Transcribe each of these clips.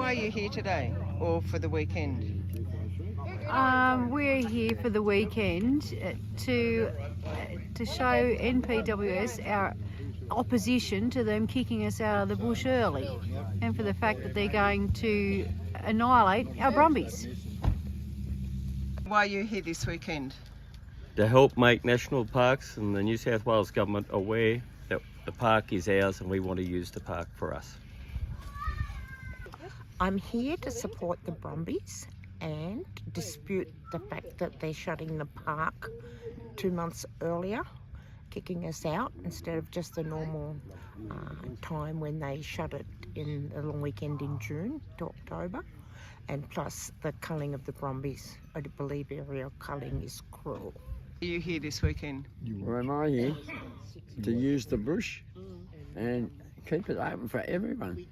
Why are you here today or for the weekend? We're here for the weekend to show NPWS our opposition to them kicking us out of the bush early, and for the fact that they're going to annihilate our brumbies. Why are you here this weekend? To help make national parks and the New South Wales government aware that the park is ours and we want to use the park for us. I'm here to support the brumbies and dispute the fact that they're shutting the park 2 months earlier, kicking us out instead of just the normal time when they shut it in the long weekend in June to October. And plus the culling of the brumbies. I believe aerial culling is cruel. Are you here this weekend? Where am I here? To use the bush and keep it open for everyone.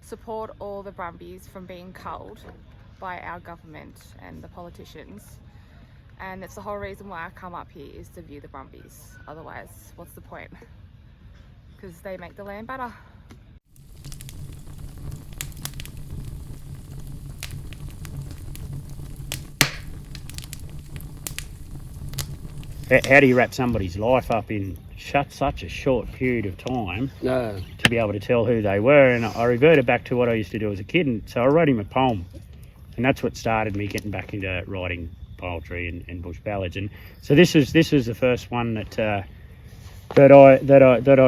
Support all the brumbies from being culled by our government and the politicians, and that's the whole reason why I come up here, is to view the brumbies. Otherwise, what's the point? Because they make the land better. How do you wrap somebody's life up in such a short period of time to be able to tell who they were? And I reverted back to what I used to do as a kid, and so I wrote him a poem, and that's what started me getting back into writing poetry and bush ballads. And so this is the first one that I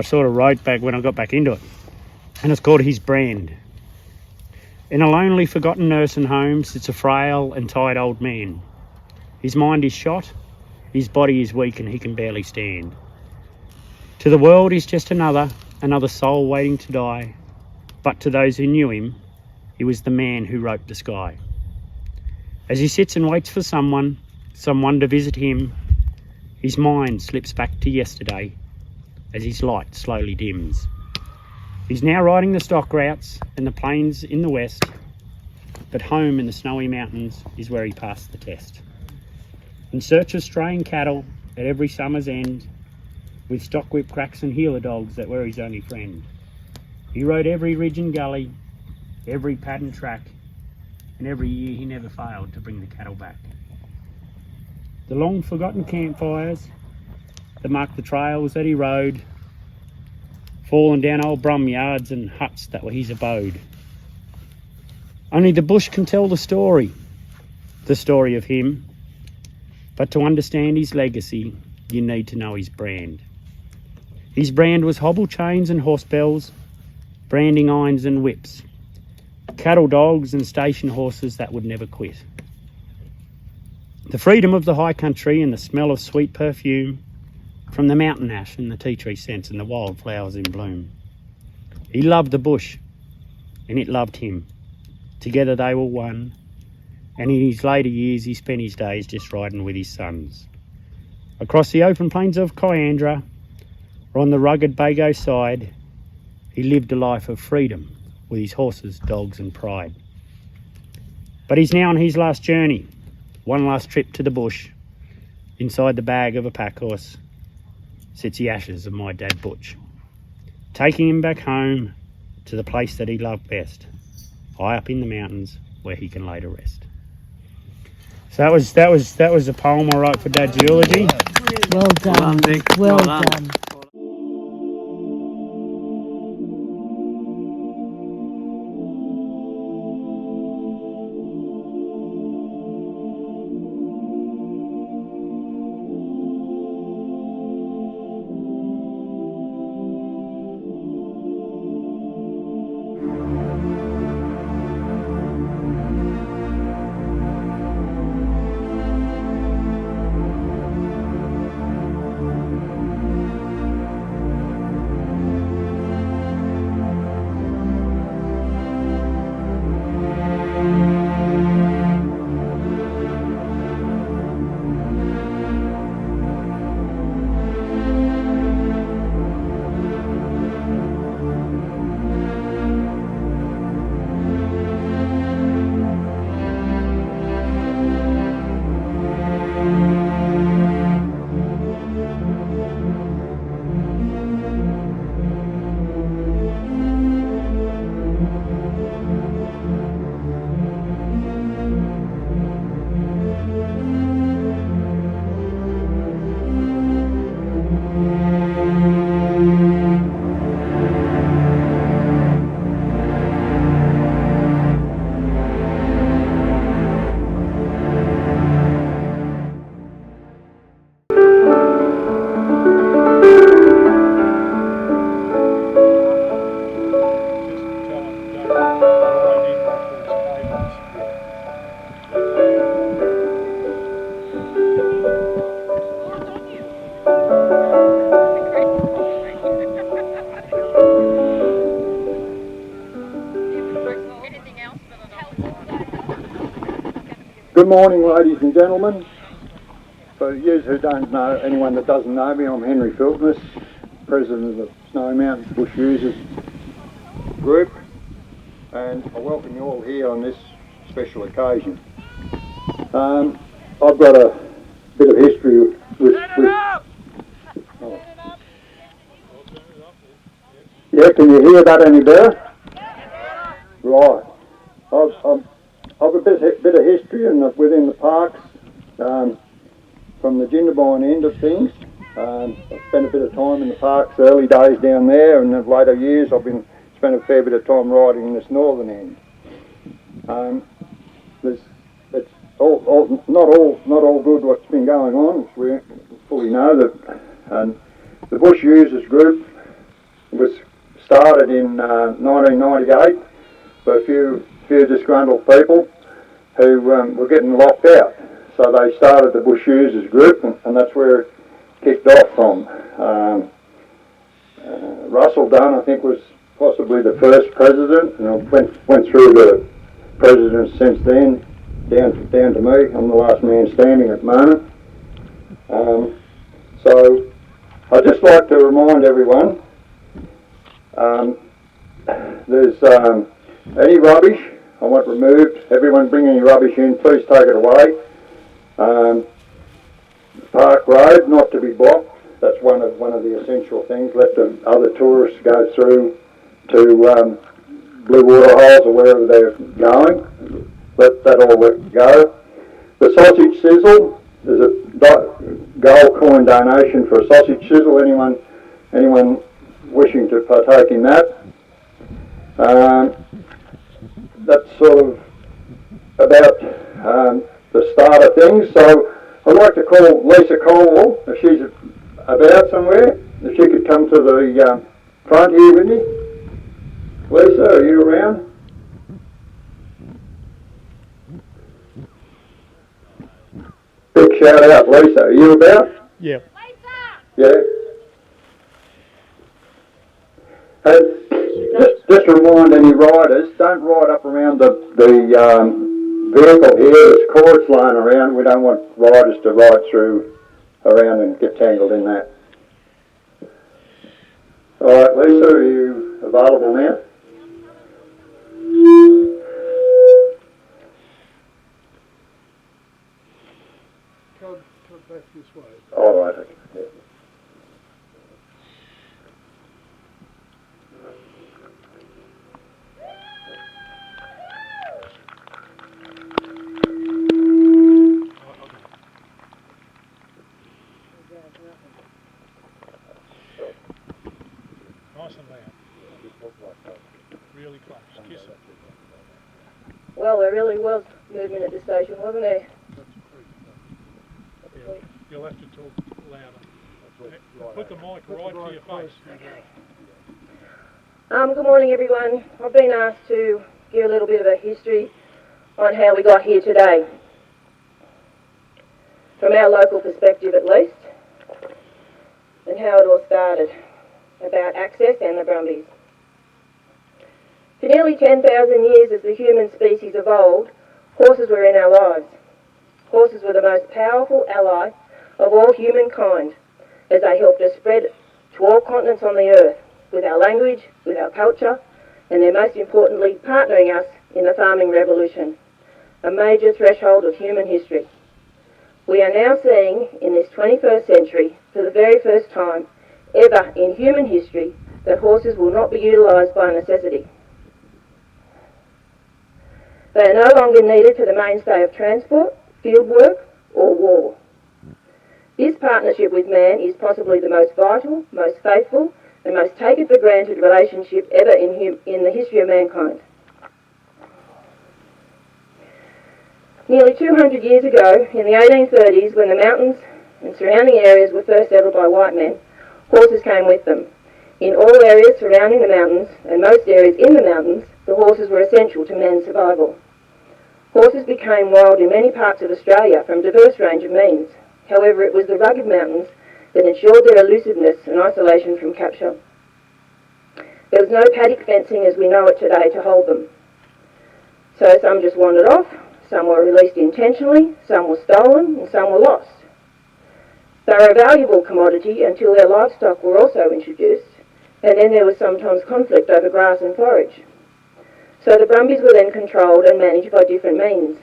sort of wrote back when I got back into it, and it's called His Brand. In a lonely, forgotten nursing home sits a frail and tired old man. His mind is shot. His body is weak and he can barely stand. To the world he's just another soul waiting to die. But to those who knew him, he was the man who wrote the sky. As he sits and waits for someone to visit him, his mind slips back to yesterday as his light slowly dims. He's now riding the stock routes and the plains in the west, but home in the snowy mountains is where he passed the test. In search of straying cattle at every summer's end, with stock whip cracks and heeler dogs that were his only friend. He rode every ridge and gully, every pad and track, and every year he never failed to bring the cattle back. The long forgotten campfires that marked the trails that he rode, fallen down old brum yards and huts that were his abode. Only the bush can tell the story of him. But to understand his legacy, you need to know his brand. His brand was hobble chains and horse bells, branding irons and whips, cattle dogs and station horses that would never quit. The freedom of the high country and the smell of sweet perfume from the mountain ash and the tea tree scents and the wildflowers in bloom. He loved the bush and it loved him. Together they were one. And in his later years, he spent his days just riding with his sons. Across the open plains of Kiandra, or on the rugged Bago side, he lived a life of freedom with his horses, dogs and pride. But he's now on his last journey, one last trip to the bush. Inside the bag of a pack horse sits the ashes of my dad Butch, taking him back home to the place that he loved best, high up in the mountains where he can lay to rest. So that was a poem I wrote for Dad's eulogy. Well done. Well done. Good morning, ladies and gentlemen. For you who don't know, anyone that doesn't know me, I'm Henry Filtness, President of the Snowy Mountains Bush Users Group, and I welcome you all here on this special occasion. I've got a bit of history with oh. Yeah, can you hear that any better? Right. I've a bit of history within the parks, from the Jindabyne end of things. I've spent a bit of time in the parks early days down there, and in later years I've spent a fair bit of time riding in this northern end. It's not all good what's been going on. We fully know that. The Bush Users Group was started in 1998 by a few disgruntled people who were getting locked out. So they started the Bush Users Group, and that's where it kicked off from. Russell Dunn, I think, was possibly the first president, and I went through the presidents since then, down to me. I'm the last man standing at the moment. So I'd just like to remind everyone, there's any rubbish I want removed. Everyone bring any rubbish in, please take it away. Park Road not to be blocked. That's one of the essential things. Let the other tourists go through to Blue Water Holes or wherever they're going. Let that all go. The sausage sizzle, there's a gold coin donation for a sausage sizzle. Anyone wishing to partake in that. That's sort of about the start of things. So I'd like to call Lisa Colwell, if she's about somewhere, if she could come to the front here with me. Lisa, are you around? Big shout out, Lisa. Are you about? Yeah. Yeah. Just remind any riders, don't ride up around the vehicle here. There's cords lying around. We don't want riders to ride through around and get tangled in that. All right, Lisa, are you available now? Come back this way. All right, okay. Yeah. Nice and loud. Really close. Kiss it. Well, there really was movement at the station, wasn't there? Yeah, you'll have to talk louder. Put the mic right to your face. Okay. Good morning, everyone. I've been asked to give a little bit of a history on how we got here today. From our local perspective, at least, and how it all started, about access and the Brumbies. For nearly 10,000 years as the human species evolved, horses were in our lives. Horses were the most powerful ally of all humankind, as they helped us spread to all continents on the earth, with our language, with our culture, and they're most importantly partnering us in the farming revolution, a major threshold of human history. We are now seeing, in this 21st century, for the very first time ever in human history, that horses will not be utilised by necessity. They are no longer needed for the mainstay of transport, field work, or war. This partnership with man is possibly the most vital, most faithful, and most taken-for-granted relationship ever in the history of mankind. Nearly 200 years ago, in the 1830s, when the mountains and surrounding areas were first settled by white men, horses came with them. In all areas surrounding the mountains, and most areas in the mountains, the horses were essential to man's survival. Horses became wild in many parts of Australia from a diverse range of means. However, it was the rugged mountains that ensured their elusiveness and isolation from capture. There was no paddock fencing as we know it today to hold them. So some just wandered off, Some were released intentionally, some were stolen, and some were lost. They were a valuable commodity until their livestock were also introduced, and then there was sometimes conflict over grass and forage. So the brumbies were then controlled and managed by different means.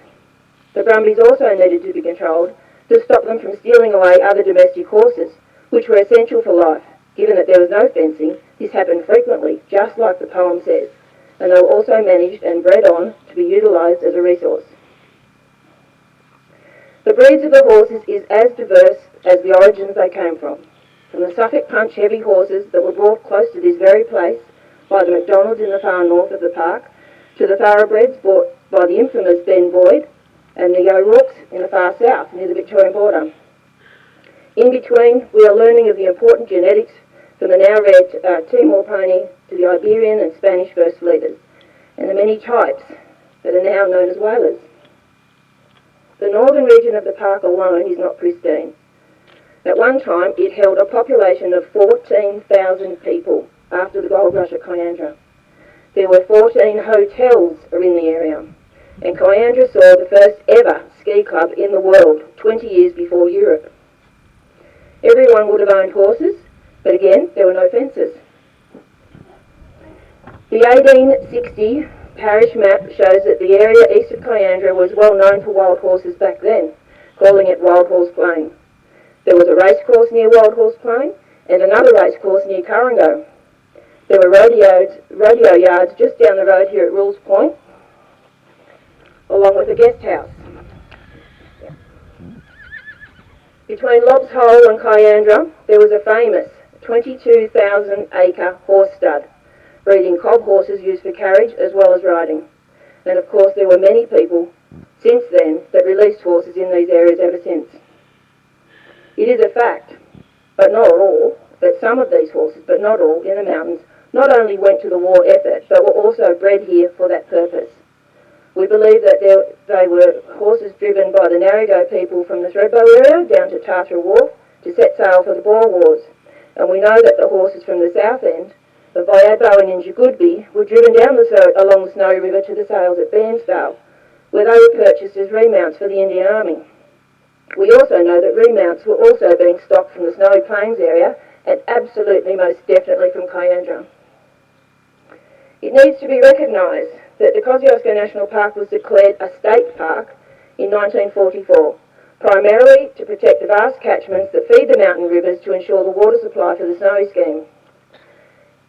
The brumbies also needed to be controlled to stop them from stealing away other domestic horses, which were essential for life. Given that there was no fencing, this happened frequently, just like the poem says, and they were also managed and bred on to be utilised as a resource. The breeds of the horses is as diverse as the origins they came from the Suffolk Punch heavy horses that were brought close to this very place by the McDonalds in the far north of the park, to the thoroughbreds bought by the infamous Ben Boyd and the O'Rourkes in the far south near the Victorian border. In between, we are learning of the important genetics from the now rare Timor pony to the Iberian and Spanish First Fleeters, and the many types that are now known as whalers. The northern region of the park alone is not pristine. At one time, it held a population of 14,000 people after the gold rush at Kayandra. There were 14 hotels in the area, and Kayandra saw the first ever ski club in the world 20 years before Europe. Everyone would have owned horses, but again, there were no fences. The 1860 parish map shows that the area east of Kayandra was well known for wild horses back then, calling it Wild Horse Plain. There was a racecourse near Wild Horse Plain and another racecourse near Kurrango. There were rodeo yards just down the road here at Rules Point, along with a guest house. Between Lobbs Hole and Kayandra, there was a famous 22,000-acre horse stud, breeding cob horses used for carriage as well as riding. And of course there were many people since then that released horses in these areas ever since. It is a fact, but not all, that some of these horses, but not all, in the mountains, not only went to the war effort, but were also bred here for that purpose. We believe that they were horses driven by the Narrego people from the Thredbo area down to Tartara Wharf to set sail for the Boer Wars. And we know that the horses from the south end, the Viabo and Injigudbi, were driven down along the Snowy River to the sales at Bairnsdale, where they were purchased as remounts for the Indian Army. We also know that remounts were also being stocked from the Snowy Plains area and absolutely most definitely from Kayandra. It needs to be recognised that the Kosciuszko National Park was declared a state park in 1944, primarily to protect the vast catchments that feed the mountain rivers to ensure the water supply for the Snowy scheme.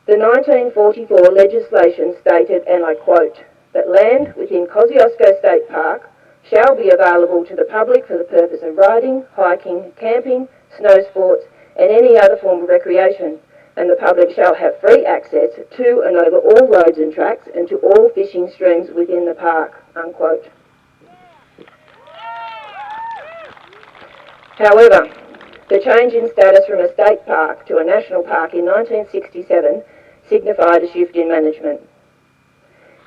The 1944 legislation stated, and I quote, that land within Kosciuszko State Park shall be available to the public for the purpose of riding, hiking, camping, snow sports, and any other form of recreation, and the public shall have free access to and over all roads and tracks and to all fishing streams within the park, unquote. However, the change in status from a state park to a national park in 1967 signified a shift in management.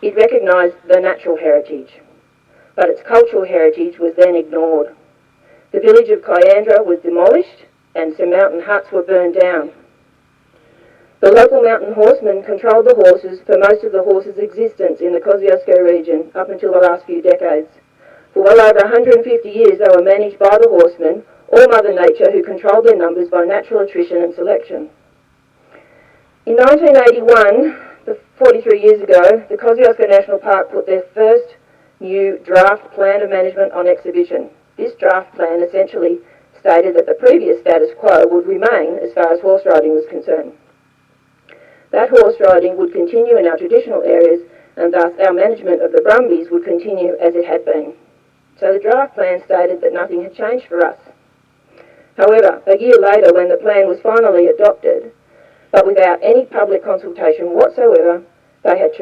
It recognised the natural heritage, but its cultural heritage was then ignored. The village of Kayandra was demolished and some mountain huts were burned down. The local mountain horsemen controlled the horses for most of the horses' existence in the Kosciuszko region up until the last few decades. For well over 150 years they were managed by the horsemen, or Mother Nature, who controlled their numbers by natural attrition and selection. In 1981, 43 years ago, the Kosciuszko National Park put their first new draft plan of management on exhibition. This draft plan essentially stated that the previous status quo would remain as far as horse riding was concerned. That horse riding would continue in our traditional areas, and thus our management of the brumbies would continue as it had been. So the draft plan stated that nothing had changed for us. However, a year later, when the plan was finally adopted, but without any public consultation whatsoever, they had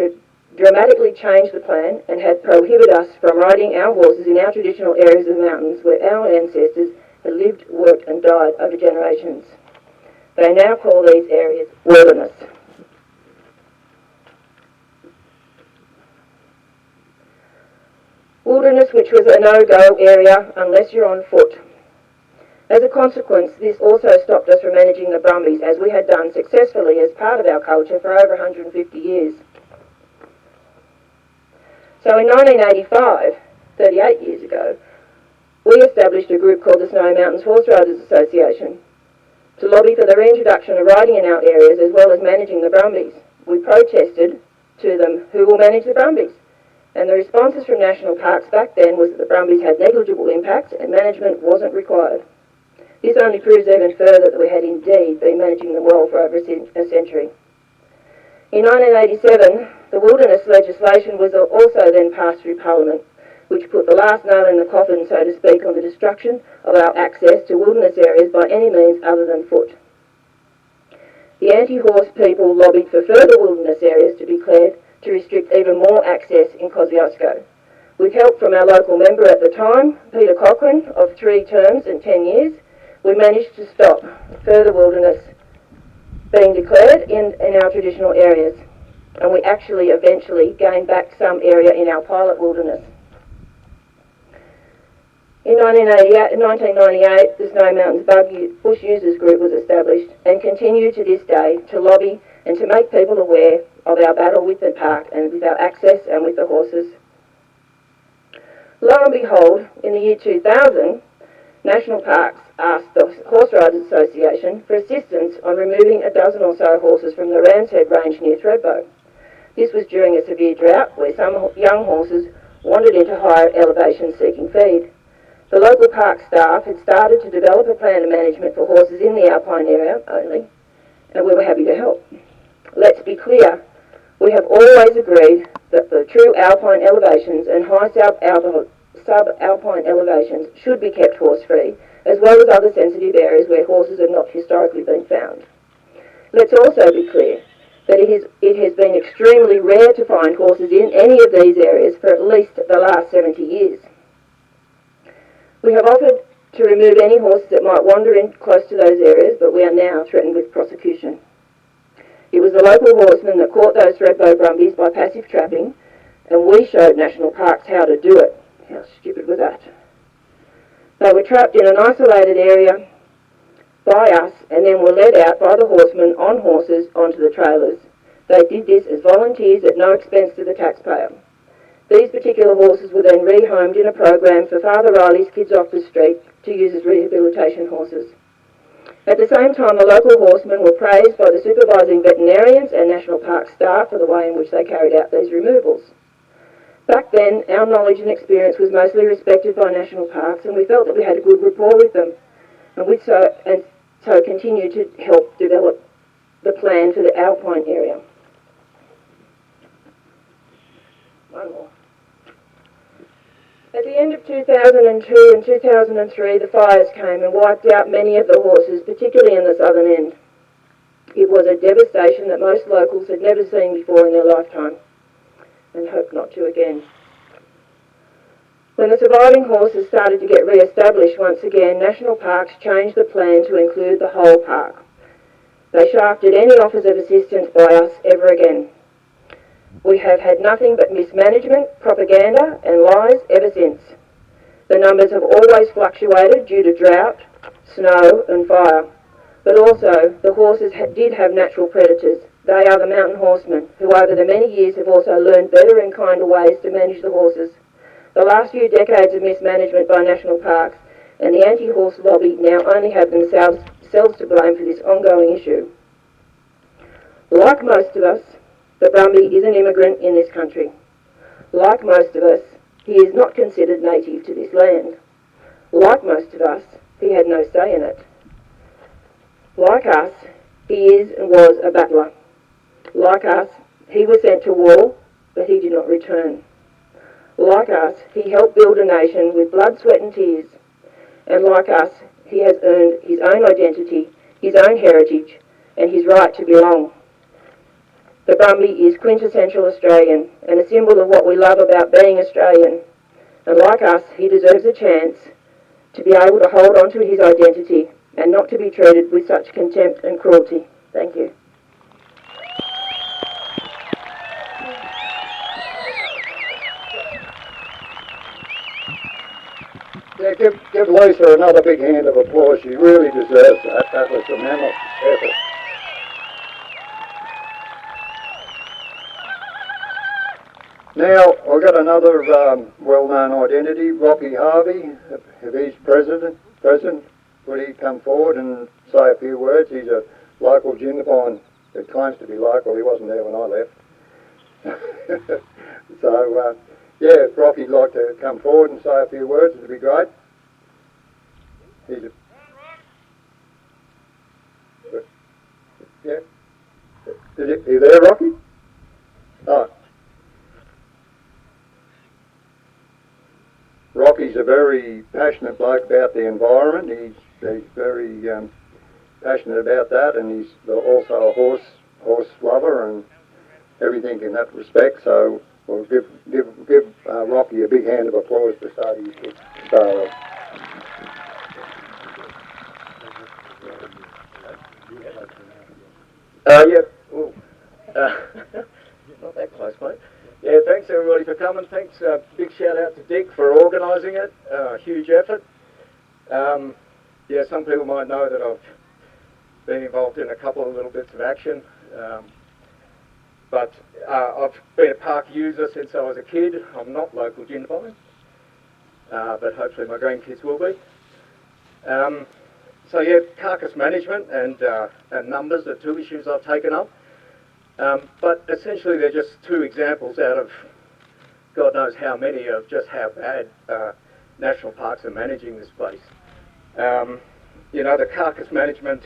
dramatically changed the plan and had prohibited us from riding our horses in our traditional areas of the mountains where our ancestors had lived, worked and died over generations. They now call these areas wilderness. Wilderness, which was a no-go area unless you're on foot. As a consequence, this also stopped us from managing the brumbies, as we had done successfully as part of our culture for over 150 years. So in 1985, 38 years ago, we established a group called the Snowy Mountains Horse Riders Association to lobby for the reintroduction of riding in our areas as well as managing the brumbies. We protested to them who will manage the brumbies, and the responses from national parks back then was that the brumbies had negligible impact and management wasn't required. This only proves even further that we had indeed been managing them well for over a century. In 1987, the wilderness legislation was also then passed through Parliament, which put the last nail in the coffin, so to speak, on the destruction of our access to wilderness areas by any means other than foot. The anti-horse people lobbied for further wilderness areas to be cleared to restrict even more access in Kosciuszko. With help from our local member at the time, Peter Cochrane, of 3 terms and 10 years, we managed to stop further wilderness being declared in our traditional areas, and we actually eventually gained back some area in our pilot wilderness. In 1998, the Snowy Mountains Bush Users Group was established and continued to this day to lobby and to make people aware of our battle with the park and with our access and with the horses. Lo and behold, in the year 2000, National Parks asked the Horse Riders Association for assistance on removing a dozen or so horses from the Ram's Head Range near Thredbo. This was during a severe drought where some young horses wandered into higher elevations seeking feed. The local park staff had started to develop a plan of management for horses in the alpine area only, and we were happy to help. Let's be clear, we have always agreed that the true alpine elevations and high subalpine elevations should be kept horse-free, as well as other sensitive areas where horses have not historically been found. Let's also be clear that it has been extremely rare to find horses in any of these areas for at least the last 70 years. We have offered to remove any horses that might wander in close to those areas, but we are now threatened with prosecution. It was the local horsemen that caught those Thredbo brumbies by passive trapping, and we showed National Parks how to do it. How stupid was that? They were trapped in an isolated area by us and then were led out by the horsemen on horses onto the trailers. They did this as volunteers at no expense to the taxpayer. These particular horses were then rehomed in a program for Father Riley's Kids Off the Street to use as rehabilitation horses. At the same time, the local horsemen were praised by the supervising veterinarians and National Park staff for the way in which they carried out these removals. Back then, our knowledge and experience was mostly respected by National Parks, and we felt that we had a good rapport with them, and so continued to help develop the plan for the alpine area. One more. At the end of 2002 and 2003, the fires came and wiped out many of the horses, particularly in the southern end. It was a devastation that most locals had never seen before in their lifetime, and hope not to again. When the surviving horses started to get re-established once again, National Parks changed the plan to include the whole park. They shafted any offers of assistance by us ever again. We have had nothing but mismanagement, propaganda and lies ever since. The numbers have always fluctuated due to drought, snow and fire. But also, the horses did have natural predators. They are the mountain horsemen, who over the many years have also learned better and kinder ways to manage the horses. The last few decades of mismanagement by National Parks and the anti-horse lobby now only have themselves to blame for this ongoing issue. Like most of us, the Brumby is an immigrant in this country. Like most of us, he is not considered native to this land. Like most of us, he had no say in it. Like us, he is and was a battler. Like us, he was sent to war, but he did not return. Like us, he helped build a nation with blood, sweat and tears. And like us, he has earned his own identity, his own heritage, and his right to belong. The Brumby is quintessential Australian and a symbol of what we love about being Australian. And like us, he deserves a chance to be able to hold on to his identity and not to be treated with such contempt and cruelty. Thank you. Yeah, give Lisa another big hand of applause. She really deserves that. That was a mammoth effort. Now, I've got another well-known identity, Rocky Harvey. If he's present, would he come forward and say a few words? He's a local Jindabyne that claims to be local. He wasn't there when I left. So, yeah, if Rocky'd like to come forward and say a few words, it'd be great. He's a... Yeah? Are you there, Rocky? Oh. Rocky's a very passionate bloke about the environment. He's very passionate about that, and he's also a horse lover and everything in that respect. So we'll give Rocky a big hand of applause to start off. Not that close, mate. Yeah, thanks everybody for coming. Thanks, big shout out to Dick for organising it. Huge effort. Yeah, some people might know that I've been involved in a couple of little bits of action. But I've been a park user since I was a kid. I'm not local Jindabyne, but hopefully my grandkids will be. So yeah, carcass management and numbers are two issues I've taken up. But essentially they're just two examples out of God knows how many of just how bad national parks are managing this place. You know, the carcass management,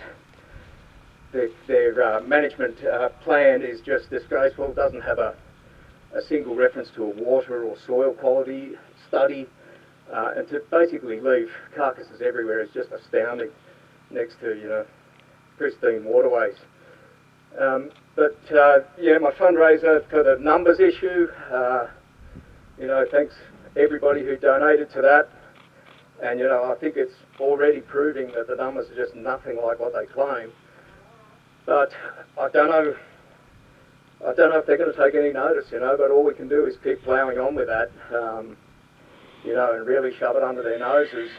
their management plan is just disgraceful. It doesn't have a single reference to a water or soil quality study. And to basically leave carcasses everywhere is just astounding next to, you know, pristine waterways. But yeah, my fundraiser for the numbers issue, you know, thanks everybody who donated to that. And, you know, I think it's already proving that the numbers are just nothing like what they claim. But I don't know if they're going to take any notice, you know, but all we can do is keep ploughing on with that, you know, and really shove it under their noses.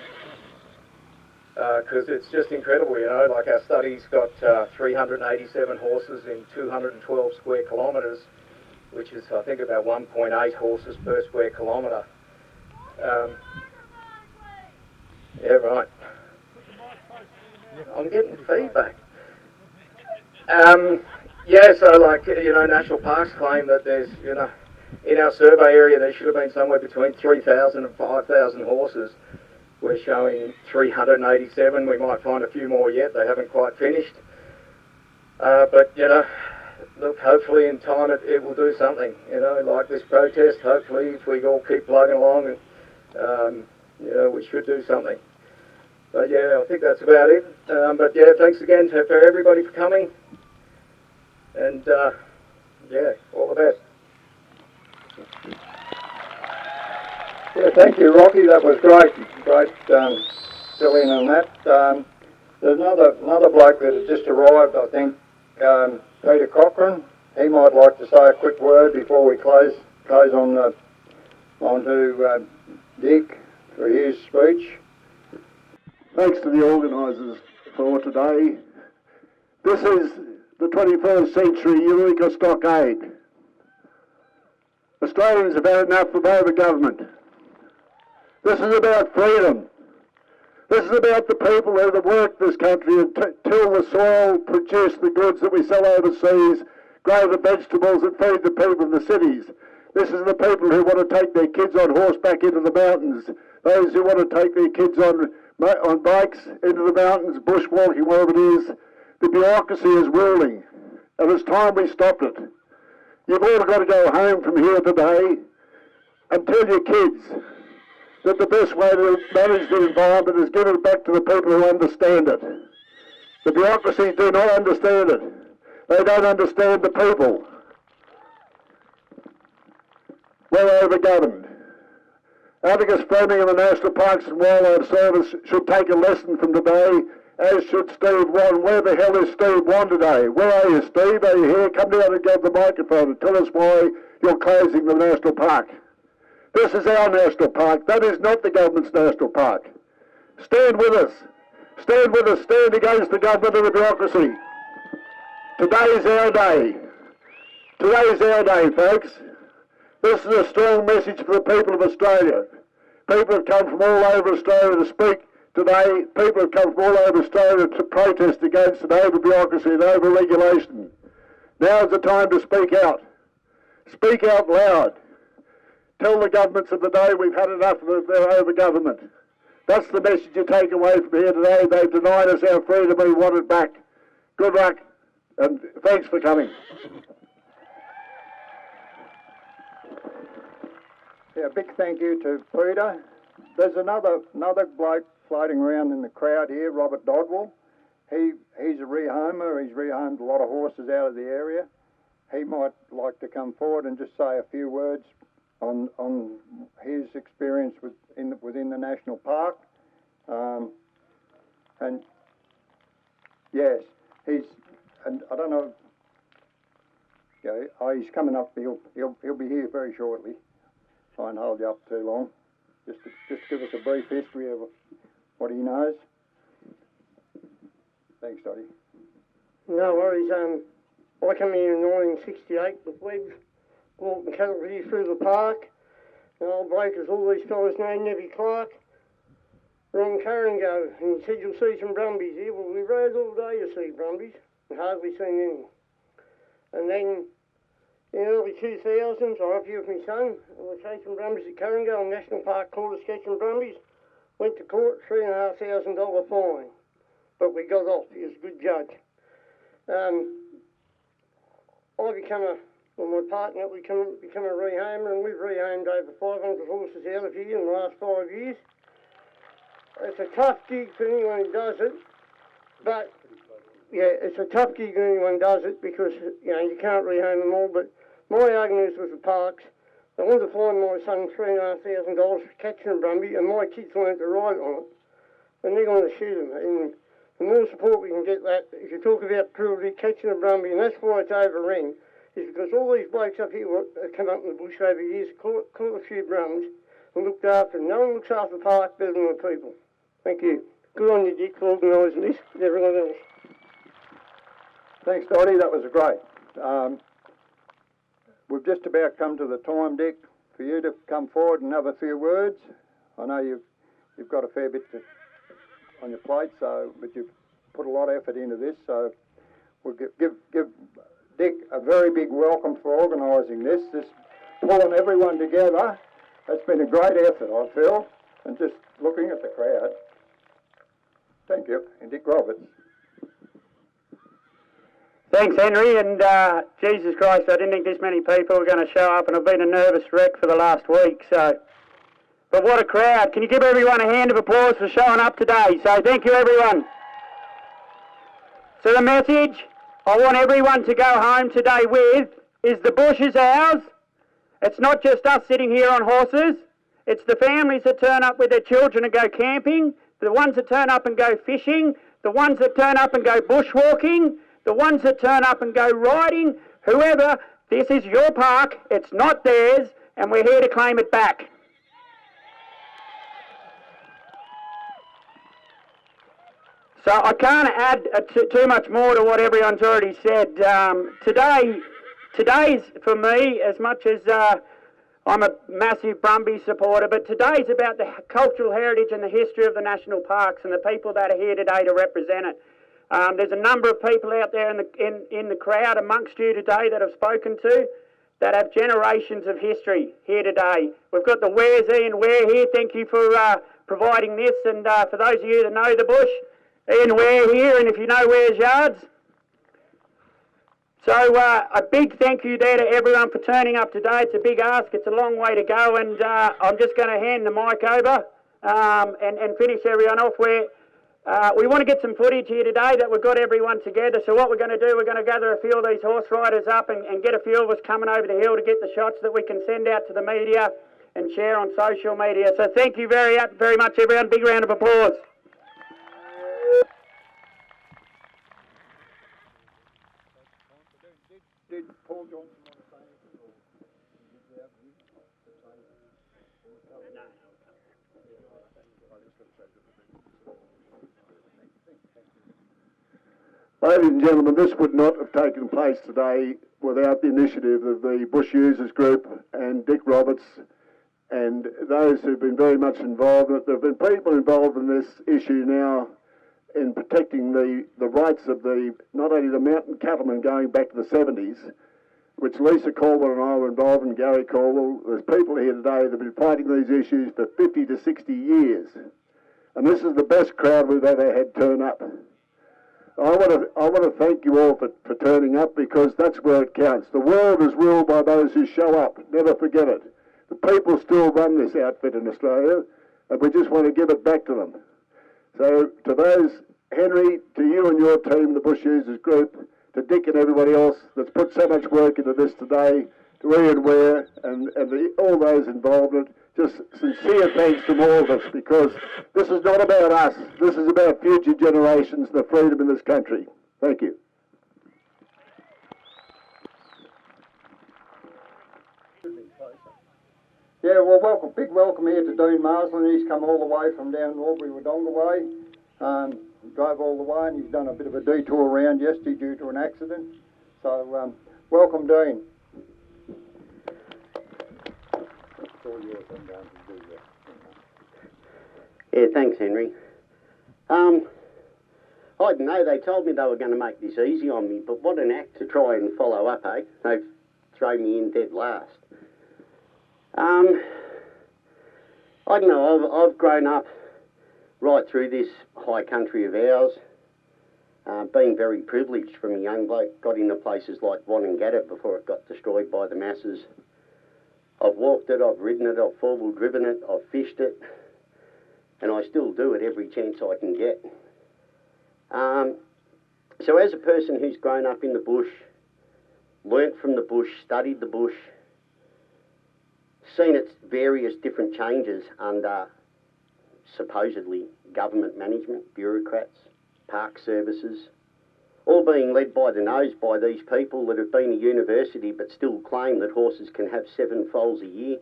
Because it's just incredible, you know, like our study's got 387 horses in 212 square kilometres, which is, I think, about 1.8 horses per square kilometre. Yeah, right. I'm getting feedback. Yeah, so like, you know, national parks claim that there's, you know, in our survey area there should have been somewhere between 3,000 and 5,000 horses. We're showing 387. We might find a few more yet. They haven't quite finished. But, you know, look, hopefully in time it will do something, you know, like this protest. Hopefully if we all keep plugging along, and, you know, we should do something. But, yeah, I think that's about it. But, yeah, thanks again for everybody for coming. And, yeah, all the best. Yeah, thank you, Rocky. That was great. Great fill in on that. There's another bloke that has just arrived, I think, Peter Cochran. He might like to say a quick word before we close on to Dick for his speech. Thanks to the organisers for today. This is the 21st century Eureka Stockade. Australians have had enough of over-government. This is about freedom. This is about the people who have worked this country and till the soil, produce the goods that we sell overseas, grow the vegetables that feed the people in the cities. This is the people who want to take their kids on horseback into the mountains, those who want to take their kids on bikes into the mountains, bushwalking, wherever it is. The bureaucracy is ruling, and it's time we stopped it. You've all got to go home from here today and tell your kids that the best way to manage the environment is give it back to the people who understand it. The bureaucracies do not understand it. They don't understand the people. We're over-governed. Atticus Fleming and the National Parks and Wildlife Service should take a lesson from today, as should Steve Wan. Where the hell is Steve Wan today? Where are you, Steve? Are you here? Come down and grab the microphone and tell us why you're closing the National Park. This is our national park. That is not the government's national park. Stand with us. Stand with us. Stand against the government and the bureaucracy. Today is our day. Today is our day, folks. This is a strong message for the people of Australia. People have come from all over Australia to speak today. People have come from all over Australia to protest against an over-bureaucracy and over-regulation. Now is the time to speak out. Speak out loud. Tell the governments of the day we've had enough of their over-government. That's the message you take away from here today. They've denied us our freedom, we want it back. Good luck, and thanks for coming. Yeah, big thank you to Peter. There's another bloke floating around in the crowd here, Robert Dodwell. He's a rehomer. He's rehomed a lot of horses out of the area. He might like to come forward and just say a few words on his experience within the national park. And yes, and I don't know. Yeah, he's coming up. He'll be here very shortly. I won't hold you up too long. Just give us a brief history of what he knows. Thanks, Dottie. No worries. I come here in 1968 with Webbs, walking cattle here through the park. And old breakers, all these fellas know Nevy Clark, Ron Carango, and he said you'll see some brumbies here. Well, we rode all day to see brumbies and hardly seen any. And then in early 2000s, I up here with my son, and we're chasing brumbies at Carango on National Park Court of catching brumbies. Went to court, $3,500 fine. But we got off. He was a good judge. My partner, we become a rehomer, and we've rehomed over 500 horses out of here in the last 5 years. It's a tough gig for anyone who does it, but yeah, it's a tough gig for anyone who does it because you can't rehome them all. But my argument is with the parks. I want to fine my son $3,500 for catching a brumby, and my kids learned to ride on it, and they're going to shoot him. And the more support we can get that, if you talk about cruelty, catching a brumby, and that's why it's overrun, is because all these blokes up here have come up in the bush over years, caught a few brums, and looked after them. No one looks after the park better than the people. Thank you. Good on you, Dick, for organising this, and everyone else. Thanks, Dottie. That was great. We've just about come to the time, Dick, for you to come forward and have a few words. I know you've got a fair bit on your plate, but you've put a lot of effort into this, so we'll give Dick a very big welcome for organising this pulling everyone together. It's been a great effort, I feel, and just looking at the crowd. Thank you, and Dick Roberts. Thanks, Henry, and Jesus Christ, I didn't think this many people were going to show up, and I've been a nervous wreck for the last week, so... But what a crowd. Can you give everyone a hand of applause for showing up today? So thank you, everyone. So the message I want everyone to go home today with is the bush is ours. It's not just us sitting here on horses. It's the families that turn up with their children and go camping, the ones that turn up and go fishing, the ones that turn up and go bushwalking, the ones that turn up and go riding, whoever. This is your park. It's not theirs, and we're here to claim it back. So I can't add too much more to what everyone's already said. Today's for me, as much as I'm a massive Brumby supporter, but today's about the cultural heritage and the history of the national parks and the people that are here today to represent it. There's a number of people out there in the crowd amongst you today that I've spoken to that have generations of history here today. We've got the Where's Ian Ware here. Thank you for providing this, and for those of you that know the bush, Ian Ware here, and if you know Ware's Yards. So a big thank you there to everyone for turning up today. It's a big ask, it's a long way to go, and I'm just going to hand the mic over and finish everyone off where we want to get some footage here today that we've got everyone together. So what we're going to do, we're going to gather a few of these horse riders up and get a few of us coming over the hill to get the shots that we can send out to the media and share on social media. So thank you very much, everyone. Big round of applause. Did Paul Johnson want to say anything? Ladies and gentlemen, this would not have taken place today without the initiative of the Bush Users Group and Dick Roberts and those who've been very much involved. There have been people involved in this issue now in protecting the rights of not only the mountain cattlemen going back to the 70s, which Lisa Caldwell and I were involved in, Gary Caldwell. There's people here today that have been fighting these issues for 50 to 60 years. And this is the best crowd we've ever had turn up. I want to thank you all for turning up, because that's where it counts. The world is ruled by those who show up. Never forget it. The people still run this outfit in Australia, and we just want to give it back to them. So to those, Henry, to you and your team, the Bush Users Group, to Dick and everybody else that's put so much work into this today, to Ian Ware and all those involved in it, just sincere thanks from all of us, because this is not about us. This is about future generations and the freedom in this country. Thank you. Yeah, well, big welcome here to Dean Marsland. He's come all the way from down Albury-Wodonga way. Drove all the way, and he's done a bit of a detour around yesterday due to an accident. So, welcome, Dean. Yeah, thanks, Henry. I don't know, they told me they were going to make this easy on me, but what an act to try and follow up, eh? They've thrown me in dead last. I don't know, I've grown up right through this high country of ours, being very privileged from a young bloke. Got into places like Wonnangatta before it got destroyed by the masses. I've walked it, I've ridden it, I've four-wheel driven it, I've fished it, and I still do it every chance I can get. So as a person who's grown up in the bush, learnt from the bush, studied the bush, seen its various different changes under supposedly government management, bureaucrats, park services, all being led by the nose by these people that have been to university but still claim that horses can have 7 foals a year.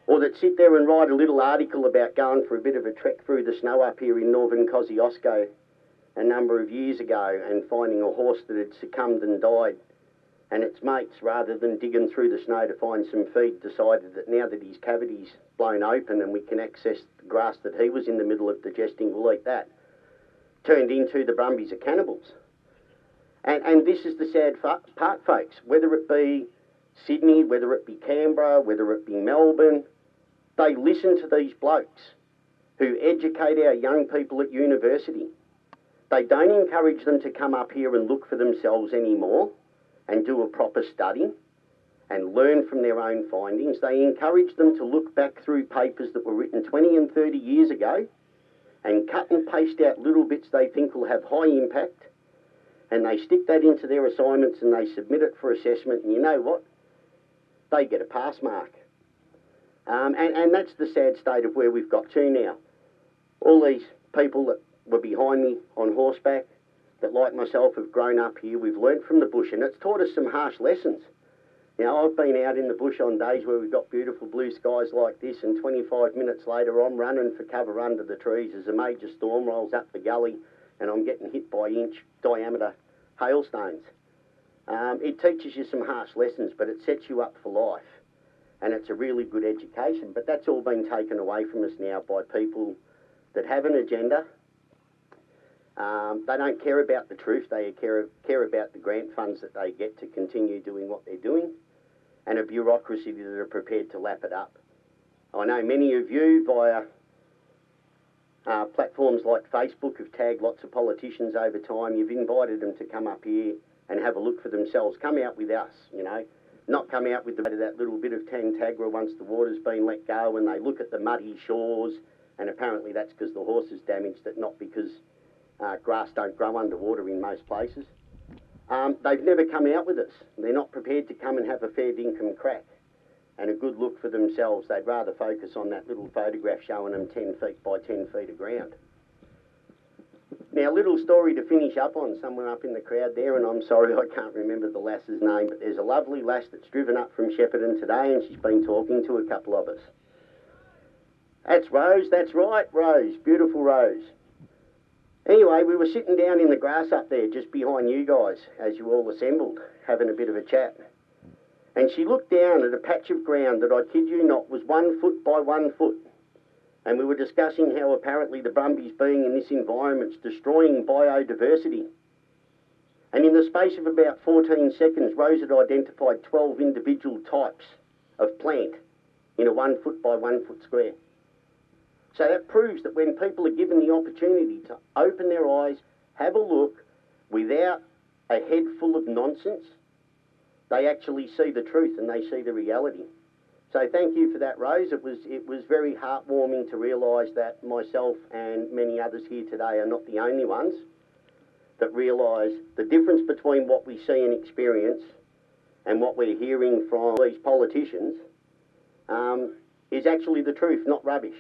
Or that sit there and write a little article about going for a bit of a trek through the snow up here in northern Kosciuszko a number of years ago and finding a horse that had succumbed and died, and its mates, rather than digging through the snow to find some feed, decided that now that his cavity's blown open and we can access the grass that he was in the middle of digesting, we'll eat that. Turned into the Brumbies are cannibals. And this is the sad part, folks. Whether it be Sydney, whether it be Canberra, whether it be Melbourne, they listen to these blokes who educate our young people at university. They don't encourage them to come up here and look for themselves anymore and do a proper study and learn from their own findings. They encourage them to look back through papers that were written 20 and 30 years ago and cut and paste out little bits they think will have high impact, and they stick that into their assignments and they submit it for assessment, and you know what? They get a pass mark. And that's the sad state of where we've got to now. All these people that were behind me on horseback, that like myself have grown up here, we've learnt from the bush, and it's taught us some harsh lessons. You know, I've been out in the bush on days where we've got beautiful blue skies like this, and 25 minutes later I'm running for cover under the trees as a major storm rolls up the gully and I'm getting hit by inch diameter hailstones. It teaches you some harsh lessons, but it sets you up for life. And it's a really good education. But that's all been taken away from us now by people that have an agenda. They don't care about the truth. They care about the grant funds that they get to continue doing what they're doing, and a bureaucracy that are prepared to lap it up. I know many of you via platforms like Facebook have tagged lots of politicians over time. You've invited them to come up here and have a look for themselves. Come out with us, you know. Not come out with that little bit of Tantagra once the water's been let go and they look at the muddy shores, and apparently that's because the horse is damaged, that not because grass don't grow underwater in most places. They've never come out with us. They're not prepared to come and have a fair dinkum crack and a good look for themselves. They'd rather focus on that little photograph showing them 10 feet by 10 feet of ground. Now, a little story to finish up on, someone up in the crowd there, and I'm sorry I can't remember the lass's name, but there's a lovely lass that's driven up from Shepparton today, and she's been talking to a couple of us. That's Rose, that's right, Rose, beautiful Rose. Anyway, we were sitting down in the grass up there just behind you guys as you all assembled, having a bit of a chat. And she looked down at a patch of ground that, I kid you not, was 1 foot by 1 foot. And we were discussing how apparently the brumbies being in this environment's destroying biodiversity. And in the space of about 14 seconds, Rose had identified 12 individual types of plant in a 1 foot by 1 foot square. So that proves that when people are given the opportunity to open their eyes, have a look, without a head full of nonsense, they actually see the truth and they see the reality. So thank you for that, Rose. It was very heartwarming to realise that myself and many others here today are not the only ones that realise the difference between what we see and experience and what we're hearing from these politicians is actually the truth, not rubbish.